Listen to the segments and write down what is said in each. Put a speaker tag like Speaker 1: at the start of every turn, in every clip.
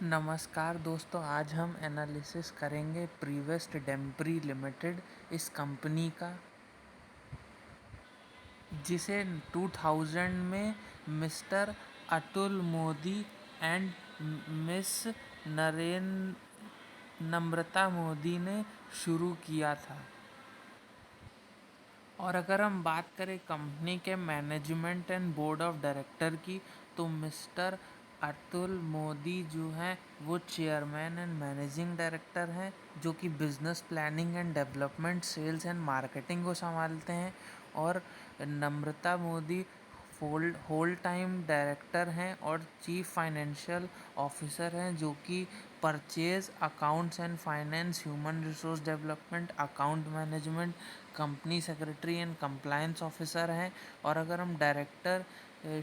Speaker 1: नमस्कार दोस्तों, आज हम एनालिसिस करेंगे प्रीवेस्ट डेम्परी लिमिटेड इस कंपनी का, जिसे 2000 में mister Atul Modi and miss Naren Namrata Modi ने शुरू किया था। और अगर हम बात करें कंपनी के management and board of director की, तो मिस्टर अतुल मोदी जो हैं वो चेयरमैन एंड मैनेजिंग डायरेक्टर हैं, जो कि business planning and development, sales and marketing को संभालते हैं। और Namrata Modi whole time director हैं और चीफ फाइनेंशियल ऑफिसर हैं, जो कि purchase, accounts and finance, human resource development, account management, company secretary and compliance officer हैं। और अगर हम डायरेक्टर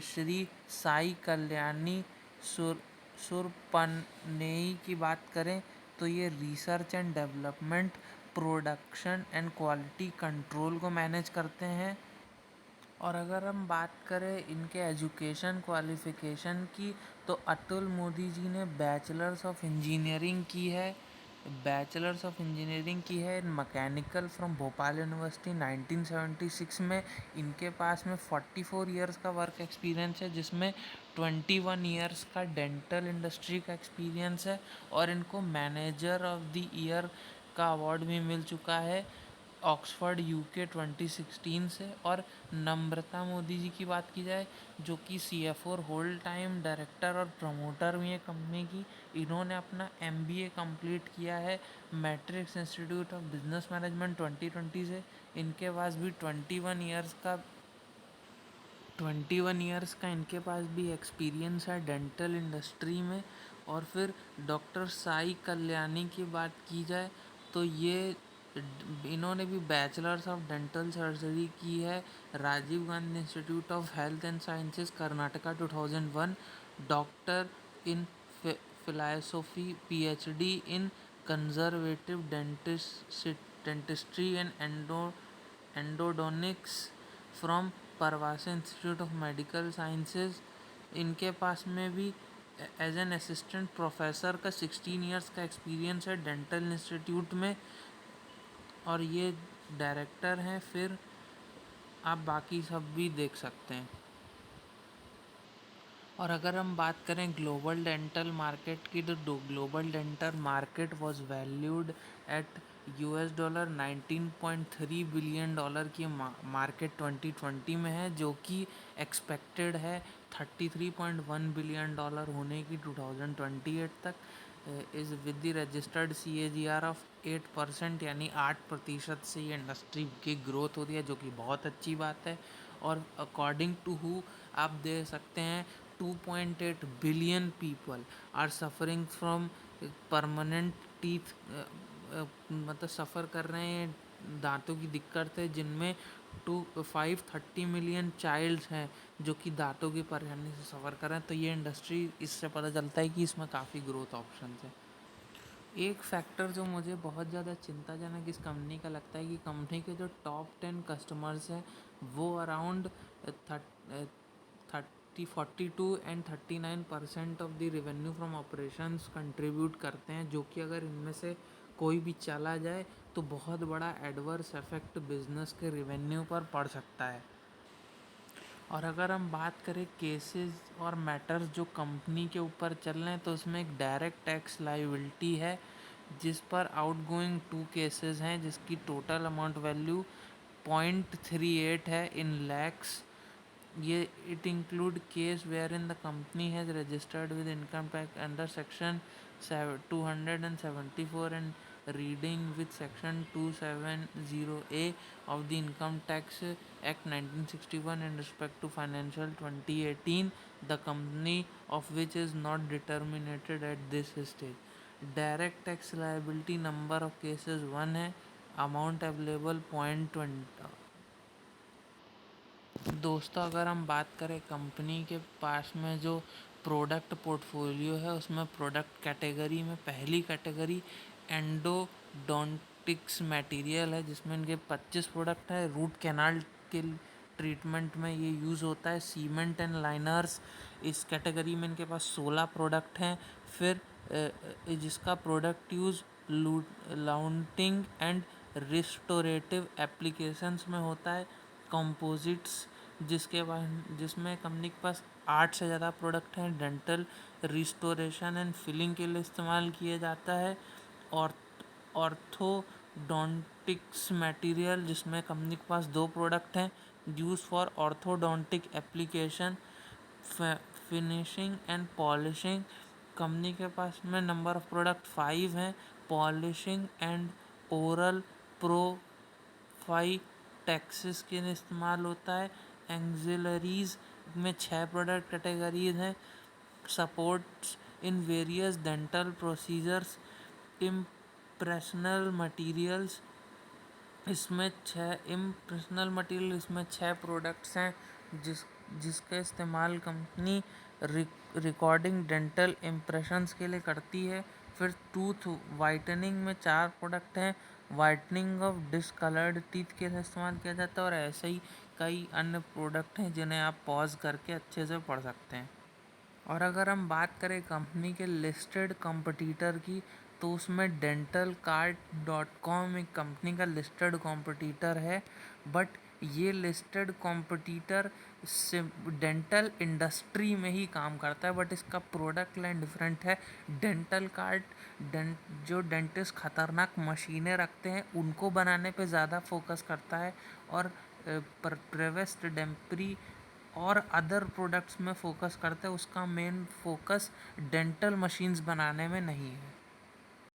Speaker 1: श्री साई कल्याणी सुरपनेई की बात करें, तो ये research and development, production and quality control को मैनेज करते हैं। और अगर हम बात करें इनके एजुकेशन क्वालिफ़िकेशन की, तो अतुल मोदी जी ने बैचलर्स ऑफ इंजीनियरिंग की है इन मैकेनिकल फ्रॉम भोपाल यूनिवर्सिटी 1976 में। इनके पास में 44 इयर्स का वर्क एक्सपीरियंस है, जिसमें 21 इयर्स का डेंटल इंडस्ट्री का एक्सपीरियंस है। और इनको मैनेजर ऑफ द ईयर का अवार्ड भी मिल चुका है ऑक्सफोर्ड यूके 2016 से। और नम्रता मोदी जी की बात की जाए, जो कि CFO होल टाइम डायरेक्टर और प्रमोटर भी हैं कंपनी की, इन्होंने अपना MBA कंप्लीट किया है matrix institute of business management 2020 से। इनके पास भी 21 ईयर्स का इनके पास भी एक्सपीरियंस है डेंटल इंडस्ट्री में। और फिर डॉक्टर साई कल्याणी की बात की जाए, तो ये इन्होंने भी बैचलर्स ऑफ डेंटल सर्जरी की है Rajiv Gandhi institute of health and sciences Karnataka 2001, doctor in philosophy, PhD in conservative dentistry and endodontics from Pravara institute of medical sciences. इनके पास में भी एज एन असिस्टेंट प्रोफेसर का 16 इयर्स का एक्सपीरियंस है डेंटल इंस्टीट्यूट में, और ये डायरेक्टर हैं। फिर आप बाकी सब भी देख सकते हैं। और अगर हम बात करें ग्लोबल डेंटल मार्केट की, तो global dental market was valued at $19.3 billion की मार्केट 2020 में है, जो कि एक्सपेक्टेड है $33.1 बिलियन होने की 2028 तक। इस with the registered CAGR of 8%, यानी 8% से ये इंडस्ट्री की ग्रोथ हो रही है, जो कि बहुत अच्छी बात है। और अकॉर्डिंग टू हु आप दे सकते हैं 2.8 billion people are suffering from permanent teeth, मतलब सफ़र कर रहे हैं दांतों की दिक्कत है, जिनमें 530 मिलियन चाइल्ड्स हैं जो कि दांतों की परेशानी से सफ़र कर रहे हैं। तो ये इंडस्ट्री, इससे पता चलता है कि इसमें काफ़ी ग्रोथ ऑप्शन है। एक फैक्टर जो मुझे बहुत ज़्यादा चिंताजनक इस कंपनी का लगता है कि कंपनी के जो टॉप 10 कस्टमर्स हैं वो around 42 and 39% of the revenue from operations contribute करते हैं, जो कि अगर इनमें से कोई भी चला जाए तो बहुत बड़ा एडवर्स इफेक्ट बिजनेस के रेवेन्यू पर पड़ सकता है। और अगर हम बात करें केसेस और मैटर्स जो कंपनी के ऊपर चल रहे हैं, तो उसमें एक डायरेक्ट टैक्स लायबिलिटी है, जिस पर आउटगोइंग 2 केसेस हैं, जिसकी टोटल अमाउंट वैल्यू 0.38 है इन लैक्स। ये it include case where in the company has registered with income tax under section 274 and reading with section 270A of the Income Tax Act 1961 in respect to financial 2018, the company of which is not determined at this stage. Direct tax liability number of cases 1 है, amount available 0.20। दोस्तों, अगर हम बात करें company के पास में जो product portfolio है, उसमें प्रोडक्ट कैटेगरी में पहली कैटेगरी एंडोडोंटिक्स मटेरियल है, जिसमें इनके 25 प्रोडक्ट है। रूट कैनाल के ट्रीटमेंट में ये यूज़ होता है। सीमेंट एंड लाइनर्स, इस कैटेगरी में इनके पास 16 प्रोडक्ट हैं। फिर जिसका product use luting and restorative applications में होता है। कंपोजिट्स, जिसमें कंपनी के पास 8 से ज़्यादा प्रोडक्ट हैं। डेंटल रिस्टोरेशन एंड फिलिंग के लिए इस्तेमाल किया जाता है। और ऑर्थोडोंटिक्स मटेरियल, जिसमें कंपनी के पास 2 प्रोडक्ट हैं। Use for orthodontic application, finishing and polishing. Company के पास में नंबर ऑफ प्रोडक्ट 5 हैं। पॉलिशिंग एंड ओरल प्रोफाइलैक्सिस के लिए इस्तेमाल होता है। एक्सिलरीज में 6 प्रोडक्ट कैटेगरीज हैं। Supports in various dental procedures. Impressional materials, इसमें 6 प्रोडक्ट्स हैं जिसका इस्तेमाल कंपनी रिकॉर्डिंग डेंटल इम्प्रेशंस के लिए करती है। फिर टूथ वाइटनिंग में 4 प्रोडक्ट हैं। वाइटनिंग ऑफ डिसकलर्ड टीथ के लिए इस्तेमाल किया जाता है। और ऐसे ही कई अन्य प्रोडक्ट हैं जिन्हें आप पॉज करके अच्छे से पढ़ सकते हैं। और अगर हम बात करें कंपनी के लिस्टेड कॉम्पिटिटर की, तो उसमें dentalcart.com एक कंपनी का लिस्टेड कॉम्पिटिटर है। बट ये लिस्टेड कॉम्पिटिटर डेंटल इंडस्ट्री में ही काम करता है, बट इसका प्रोडक्ट लाइन डिफरेंट है। डेंटल कार्ट जो डेंटिस्ट खतरनाक मशीनें रखते हैं उनको बनाने पे ज़्यादा फोकस करता है। और प्रेवेस्ट डेम्परी और अदर प्रोडक्ट्स में फोकस करता है। उसका मेन फोकस डेंटल मशीन्स बनाने में नहीं है।